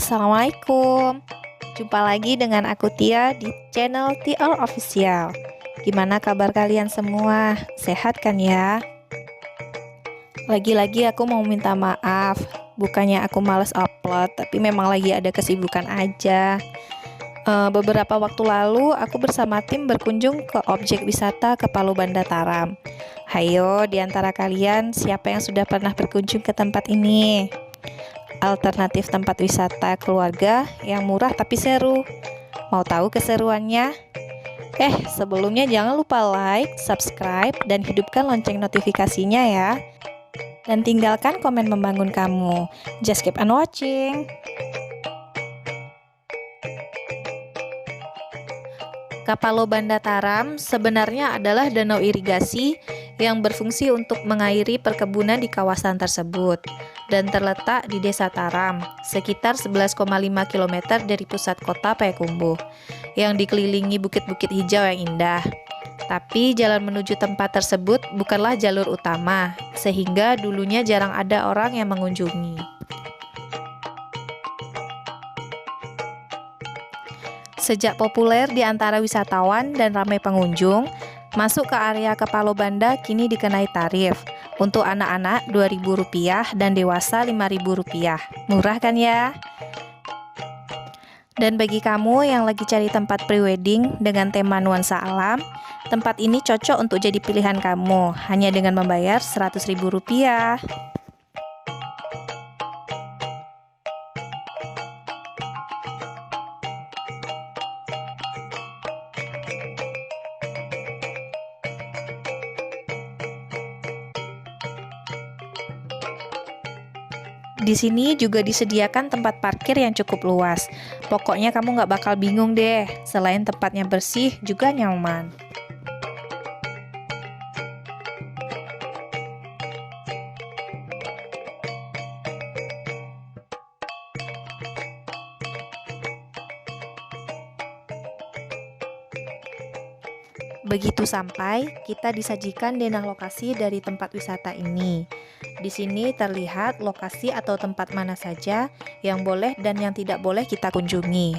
Assalamualaikum. Jumpa lagi dengan aku Tia di channel TL Official. Gimana kabar kalian semua? Sehat kan ya? Lagi-lagi aku mau minta maaf. Bukannya aku males upload, tapi memang lagi ada kesibukan aja. Beberapa waktu lalu aku bersama tim berkunjung ke objek wisata ke Palu Banda Taram. Hayo, di antara kalian siapa yang sudah pernah berkunjung ke tempat ini? Alternatif tempat wisata keluarga yang murah tapi seru. Mau tahu keseruannya? Sebelumnya jangan lupa like, subscribe, dan hidupkan lonceng notifikasinya ya. Dan tinggalkan komen membangun kamu. Just keep on watching. Kapalo Banda Taram sebenarnya adalah danau irigasi yang berfungsi untuk mengairi perkebunan di kawasan tersebut dan terletak di Desa Taram, sekitar 11,5 km dari pusat kota Payakumbuh, yang dikelilingi bukit-bukit hijau yang indah. Tapi jalan menuju tempat tersebut bukanlah jalur utama, sehingga dulunya jarang ada orang yang mengunjungi. Sejak populer di antara wisatawan dan ramai pengunjung, masuk ke area Kapalo Banda kini dikenai tarif. Untuk anak-anak Rp2.000 dan dewasa Rp5.000. Murah kan ya? Dan bagi kamu yang lagi cari tempat prewedding dengan tema nuansa alam, tempat ini cocok untuk jadi pilihan kamu, hanya dengan membayar Rp100.000. Di sini juga disediakan tempat parkir yang cukup luas. Pokoknya kamu nggak bakal bingung deh. Selain tempatnya bersih, juga nyaman. Begitu sampai, kita disajikan denah lokasi dari tempat wisata ini. Di sini terlihat lokasi atau tempat mana saja yang boleh dan yang tidak boleh kita kunjungi.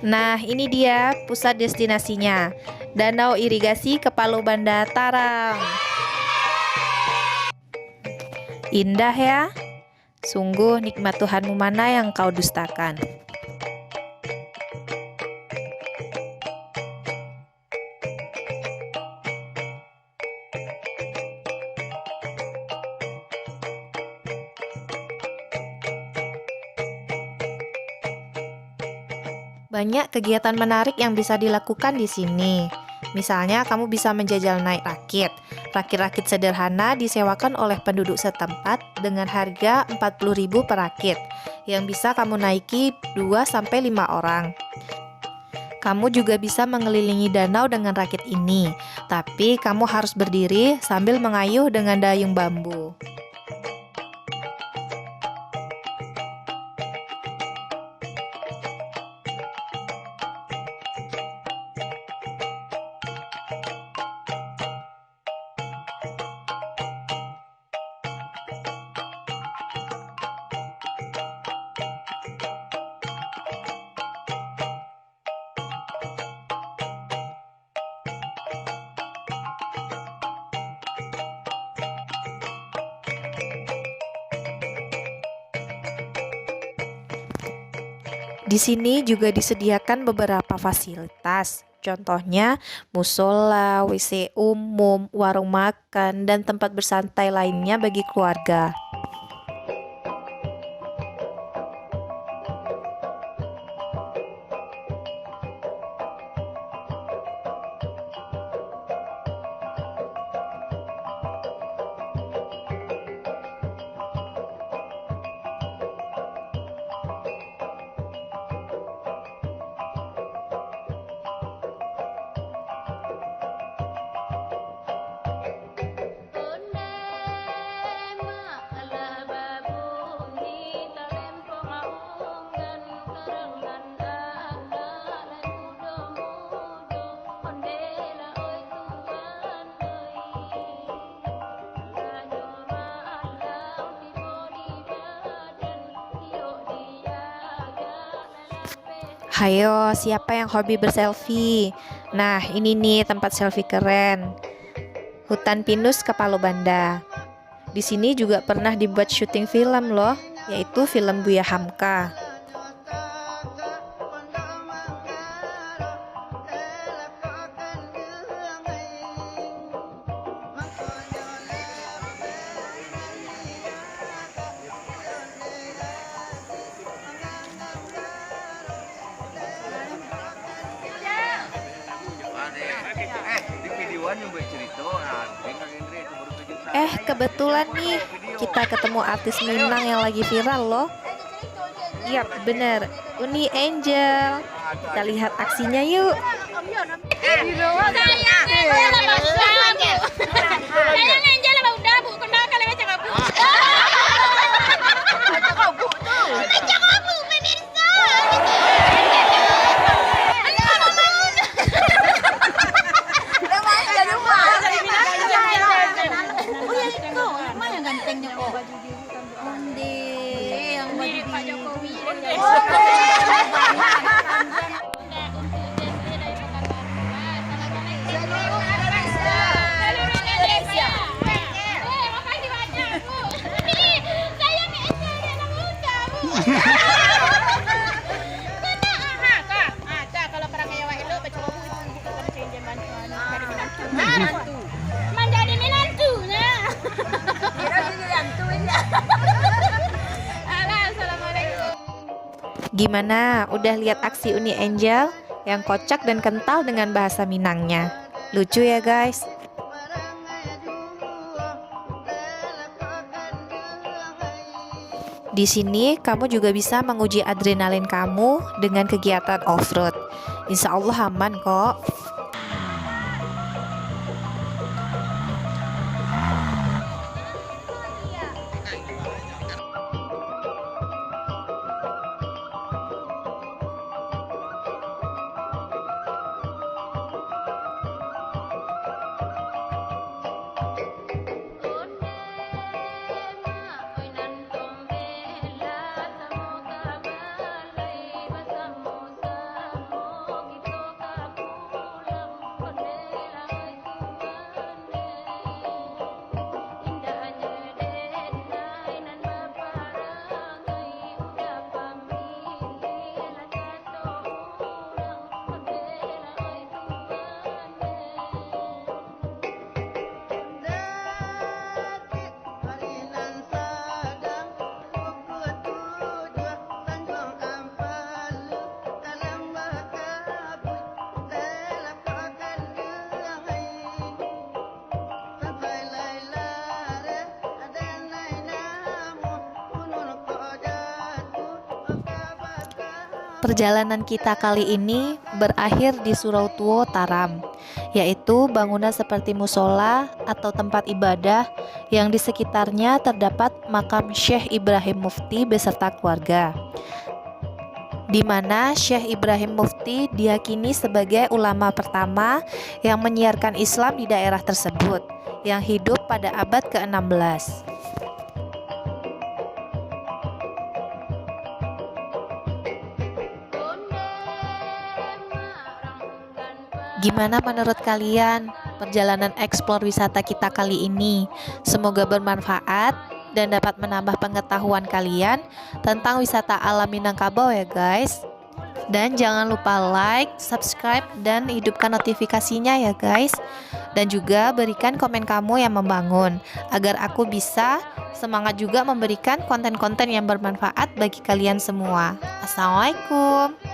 Nah, ini dia pusat destinasinya, Danau Irigasi Kapalo Banda Taram. Indah ya? Sungguh nikmat Tuhanmu mana yang kau dustakan. Banyak kegiatan menarik yang bisa dilakukan di sini. Misalnya, kamu bisa menjajal naik rakit. Rakit-rakit sederhana disewakan oleh penduduk setempat dengan harga Rp40.000 per rakit, yang bisa kamu naiki 2-5 orang. Kamu juga bisa mengelilingi danau dengan rakit ini, tapi kamu harus berdiri sambil mengayuh dengan dayung bambu. Di sini juga disediakan beberapa fasilitas, contohnya musola, WC umum, warung makan, dan tempat bersantai lainnya bagi keluarga. Hayo, siapa yang hobi berselfie? Nah, ini nih tempat selfie keren. Hutan Pinus Kepalo Banda. Di sini juga pernah dibuat syuting film loh, yaitu film Buya Hamka. Kebetulan nih kita ketemu artis Minang yang lagi viral loh. Yap, bener, Uni Angel. Kita lihat aksinya yuk. Menjadi menantunya. Assalamualaikum. Gimana? Udah lihat aksi Uni Angel yang kocak dan kental dengan bahasa Minangnya? Lucu ya guys. Di sini kamu juga bisa menguji adrenalin kamu dengan kegiatan off-road. Insya Allah aman kok. Perjalanan kita kali ini berakhir di Surau Tuo Taram, yaitu bangunan seperti musola atau tempat ibadah yang di sekitarnya terdapat makam Syekh Ibrahim Mufti beserta keluarga, di mana Syekh Ibrahim Mufti diyakini sebagai ulama pertama yang menyiarkan Islam di daerah tersebut, yang hidup pada abad ke-16. Gimana menurut kalian perjalanan eksplor wisata kita kali ini? Semoga bermanfaat dan dapat menambah pengetahuan kalian tentang wisata alam Minangkabau ya guys. Dan jangan lupa like, subscribe, dan hidupkan notifikasinya ya guys. Dan juga berikan komen kamu yang membangun, agar aku bisa semangat juga memberikan konten-konten yang bermanfaat bagi kalian semua. Assalamualaikum.